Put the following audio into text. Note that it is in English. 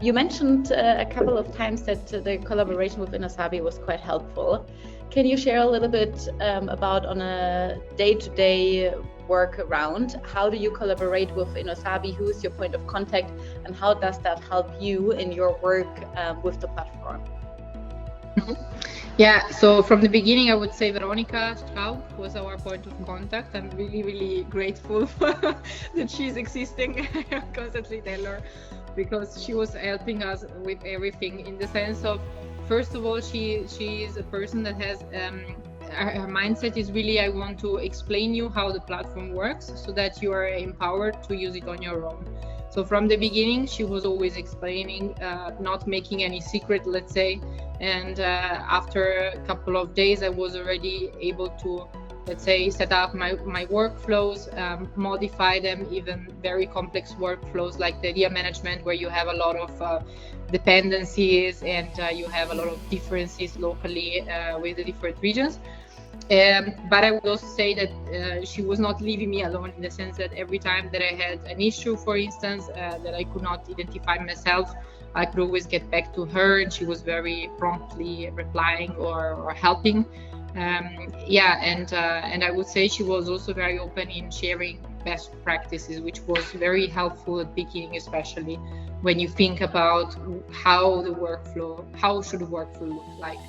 You mentioned a couple of times that the collaboration with innosabi was quite helpful. Can you share a little bit about on a day-to-day work around? How do you collaborate with innosabi? Who is your point of contact, and how does that help you in your work with the platform? Yeah, so from the beginning, I would say Veronica Straub was our point of contact. I'm really, really grateful that she's existing. I constantly tell her, because she was helping us with everything, in the sense of, first of all, she is a person that has her mindset is really, I want to explain you how the platform works so that you are empowered to use it on your own. So from the beginning, she was always explaining, not making any secret, let's say. And after a couple of days, I was already able to, let's say, set up my workflows, modify them, even very complex workflows like the idea management, where you have a lot of dependencies and you have a lot of differences locally with the different regions. But I would also say that she was not leaving me alone, in the sense that every time that I had an issue, for instance, that I could not identify myself, I could always get back to her, and she was very promptly replying or helping. And I would say she was also very open in sharing best practices, which was very helpful at the beginning, especially when you think about how should the workflow look like.